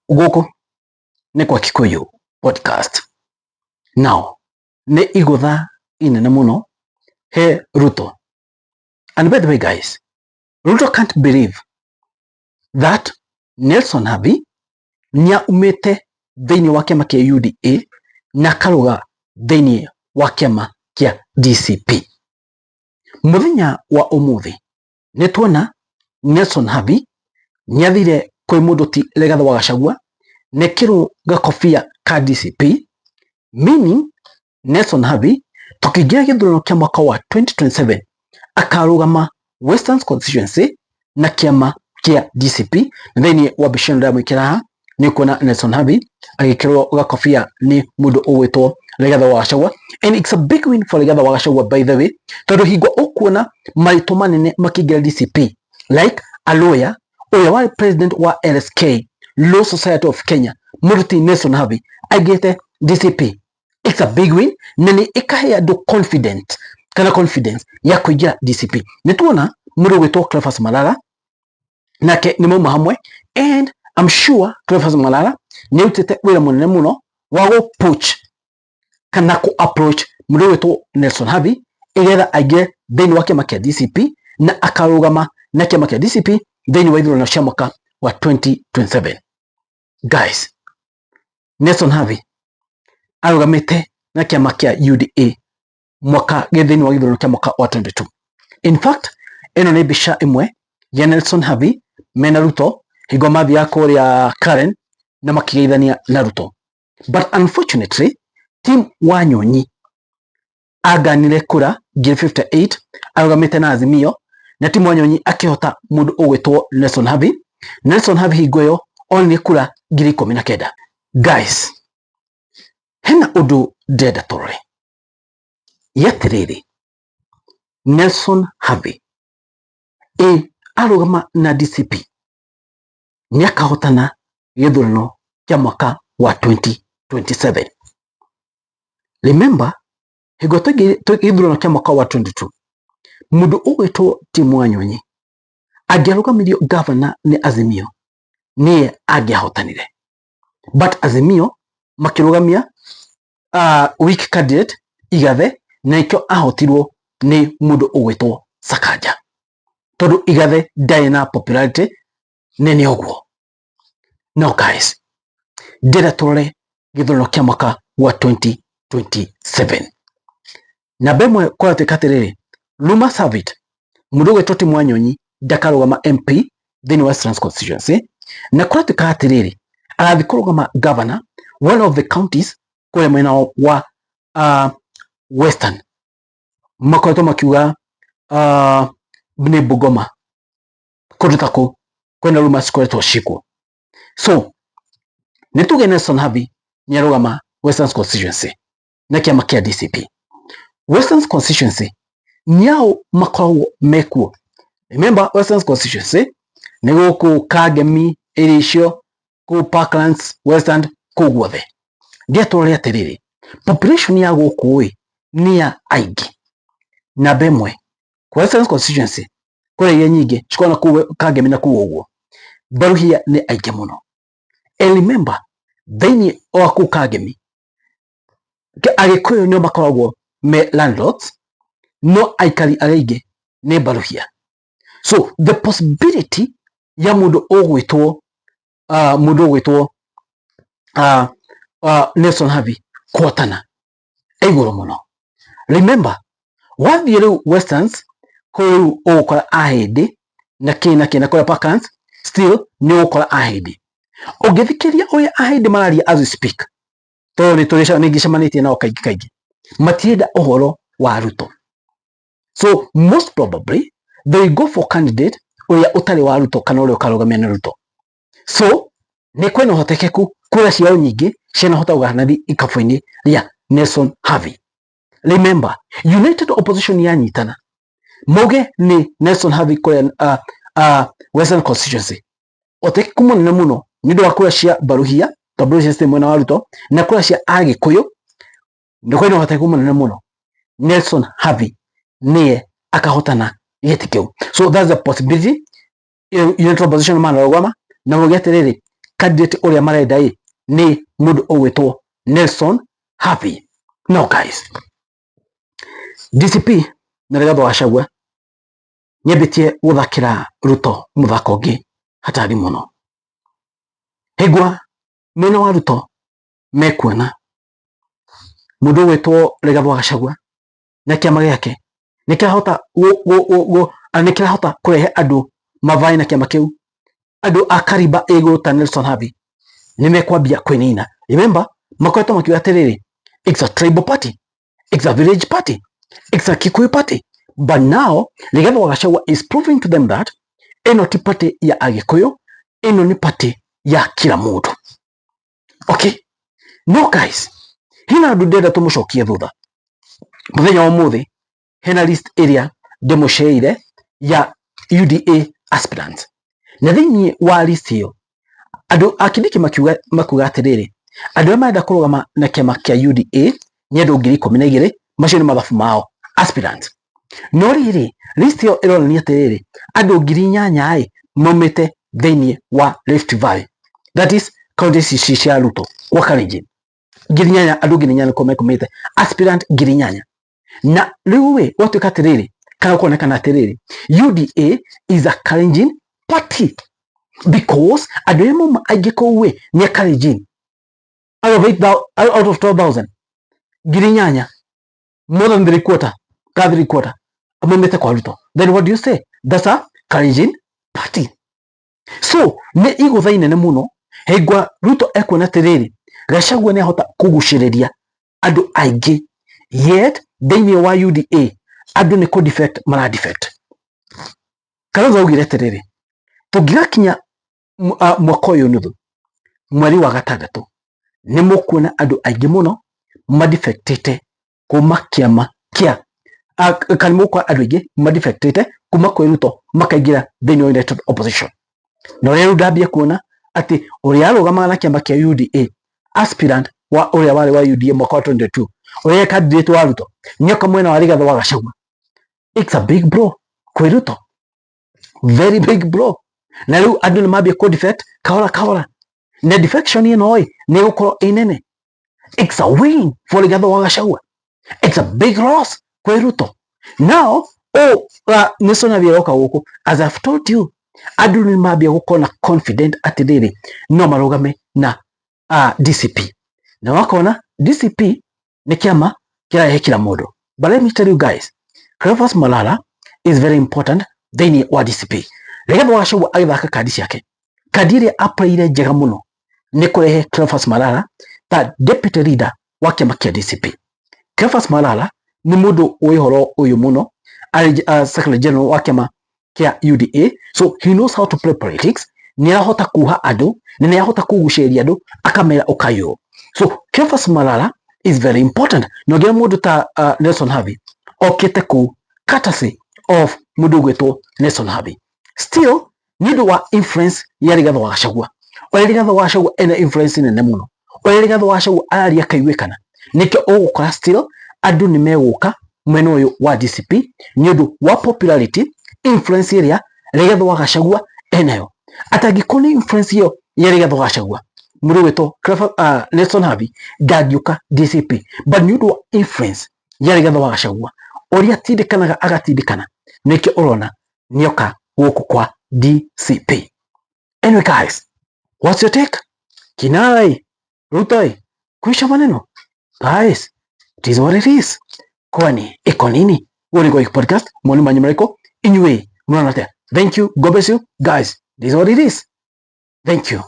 Goko ne kwa Kikuyu podcast. Now, ne igotha inene muno he Ruto. And by the way guys, Ruto can't believe that Nelson Havi nia umete thini wa kiama kia UDA na karuga thini wa kiama kia DCP. Muthenya wa umuthi netuona Nelson Havi niathire kwi mundu ti Rigathi wa Gachagua nekiru gakofia ka DCP, meaning Nelson Havi tukigia githurano kia mwaka wa 2027 akarugama Western constituency na kiama kia DCP. Thini wa bishano da mwikira ni kuona Nelson Havi agikirwo gakofia ni mundu ugwitwo Rigathi wa Gachagua, and it's a big win for Rigathi wa Gachagua by the way, tondu hingo ukuona marito manene makigira DCP like a lawyer uya wa president wa LSK Law Society of Kenya Muruti Nelson Havi agete DCP. It's a big win nani ikahea do confidence ya kuingia DCP. Nituona mundu gwitwo Cleophas Malala nake ni muma hamwe, and I'm sure Cleophas Malala ni utete wira munene muno wa go push kana ku approach mundu gwitwo Nelson Havi igetha aige thini wa kiama kia DCP na akarugama na kiama kia DCP thini wa ithurano cia mwaka wa 2027. Guys, Nelson Havi arugamite na kiama kia UDA mwaka thini wa ithurano kia mwaka wa 22. In fact, eno ni bisha imwe ya Nelson Havi mena Ruto higo mathia kuria Karen na makigeithania na Ruto. But unfortunately, team Wanyonyi aganire kura 58 arugamite na Azimio, na timu Wanyonyi akihota mundu ugwitwo Nelson Havi. Nelson Havi higoyo only kura 19. Guys, hena udu deda tore yatiriri Nelson Havi arugama na DCP niakahotana githurano kia mwaka wa 2027. Remember, higoto githurano kia mwaka wa 22 mundu ugwitwo timu Wanyonyi agiarugamirio governor ni Azimio ni agiahotanire, but Azimio makirugamia weak candidate Igathe na ikyo ahotirwo ni mundu ugwitwo Sakaja, tondu Igathe ndaina popularity nene ogwo. Now guys, ndira turore githurano kia mwaka wa 2027 na bemwe kwa tekaterere Luma Savit mundu ugwitwo timu Wanyonyi ndakarugama MP thini Western constituency, na kwa tekaterere arathikurugama governor one of the counties kule mwena wa Western makoto makiuga ni Bungoma kudutako kwenda Luma sikweto shiko. So nituge Nelson Havi nyarugama Western constituency na kiama kia DCP. Western constituency nyao makao mekuo. Remember, Western constituency nigo ku Kagemi, Elisho, ku Parklands, Western, ku Gwothe. Geto ria terere population ya gukui ni ya aigi na bemwe Western constituency kore ye nyingi chikona ku Kagemi na ku ogwo baruhia ni aigi muno. Remember, thini o ku Kagemi agikuyu nio makoragwo me landlords, no aikari areige ni baruhia. So the possibility ya mundu ogwitwo Nelson Havi kuotana eiguru muno. Remember, wathiru Westerns ku okora ahidi na kina kora Parklands still ni okora ahidi. Ogithikiria oya ahidi malaria as we speak, to ni turisha ningishamanitie nao kaigi matienda ohoro wa Ruto. So most probably they go for candidate oya utari wa Ruto kana ule ukarugamia na Ruto. So ni kwena hotekeku kura ciao nyingi ciana hota uganathi ikafuini ria Nelson Havi. Remember, United Opposition yanyitana moge ni Nelson Havi kwa Western constituency otekeku munene muno nido wa kura cia baruhia tablo system mwena wa Ruto na kura cia Agikuyu ndo kwena hotekeku munene muno Nelson Havi niye akahotana yetikeu. So that's a possibility. United Opposition man rogama na mugeterere candidate uria marenda ni mundu ugwitwo Nelson Havi. Now guys, DCP na Rigathi wa Gachagua nyebitie guthakira Ruto muthako ungi hatari muno. Higwa mwena wa Ruto mekuona mundu ugwitwo Rigathi wa Gachagua na kiama giake nikirahota kurehe andu mavai na kiama kiu, andu akariba iguru ta Nelson Havi nimekwambia kwinina. Remember makoto makiuga atiriri, it's a tribal party, it's a village party, it's a Kikuyu party, but now Rigathi wa Gachagua is proving to them that ino ti party ya Agikuyu, ino ni party ya kila mundu. Okay, no guys, hina andu ndenda tumucokie thutha. Muthenya wa muthi hena list area demusheire ya UDA aspirants, na thiini wa list hiyo andu akindiki makuga atiriri, andu arĩa marenda kũrũgama na kĩama kĩa UDA ni andu 12,000 macio ni mathabu mao aspirants. No rĩrĩ list hiyo ĩronania atiriri, andu 8,000 maumĩte thiini wa Rift Valley, that is county cia Ruto kwa Kalenjin. 8,000 andu 8,000 komete aspirant 8,000. Na rĩu watuĩka atiriri kana kuonekana atiriri, UDA is a Kalenjin party because andu arĩa mauma aingĩ kũu ni a Kalenjin. Out of 12,000, 8,000, more than 3/4 amemete kwa Ruto. Then what do you say? That's a Kalenjin party. So ni iguthaine ne muno hegwa Ruto ekuona atiriri, Gachagua ni ahota kuguciriria andu aingĩ, yet thiini wa UDA andu ni defect mara defect. Kalonzo augire atiriri, tungigakinya mwaka uyu nuthu mweri wa gatandatu ni mukuona andu aingĩ muno madefectite kuma kiama kia kana mukwa andu aingĩ madefectite kuma kwa Ruto makaingira thiini wa United Opposition. No rĩu ndambia kuona ati uria arugamaga na kiama kia UDA aspirant wa uria wari wa UDA mwaka wa 2022 uria candidate wa Ruto nyoka mwena wa Rigathi wa Gachagua. It's a big blow kwa Ruto, very big blow. Na rĩu andu ni mambia ku defect kahora na defection ino ni gukorwo inene. It's a win for Rigathi wa Gachagua, it's a big loss kwa Ruto. Now Nelson Havi yoka guku, as I've told you, andu ni mambia gukona confident atiriri no marugame na DCP, na wakona DCP ni kiama kirahe kila mundu. But let me tell you guys, Cleophas Malala is very important thiini wa DCP. Rigathi wa Gachagua agithaka kadi ciake, kadi iria apaire njega muno ni kurehe Cleophas Malala ta deputy leader wa kiama kia DCP. Cleophas Malala ni mundu wihoro uyu muno, secretary general wa kiama kia UDA, so he knows how to play politics. Ni arahota kuha andu, ni arahota kuguceria andu akamera ukayo. So Cleophas Malala is very important. No gera mundu ta Nelson Havi okite ku courtesy of mundu gwetwo Nelson Havi. Still nidu wa influence ya Rigathi wa Gachagua. Oya Rigathi wa Gachagua ena influence nene muno. Oya Rigathi wa Gachagua aria kaigwekana. Nikyo ugukora still andu ni meguka mwena uyu wa DCP nidu wa popularity, influence area Rigathi wa Gachagua enayo. Atagikoni influence yo ya Rigathi wa Gachagua, mundu gwetwo Nelson Havi ndagiuka DCP, but nidu wa influence ya Rigathi wa Gachagua oria tindikanaga agatindikana nikyo urona nioka guku kwa DCP. Anyway guys, what's your take? Kinai Ruto kuisha maneno guys, it is what it is. Kwani iko nini? Woni kwa podcast moni manyimariko inywe mwana. Thank you, God bless you guys. This is what it is. Thank you.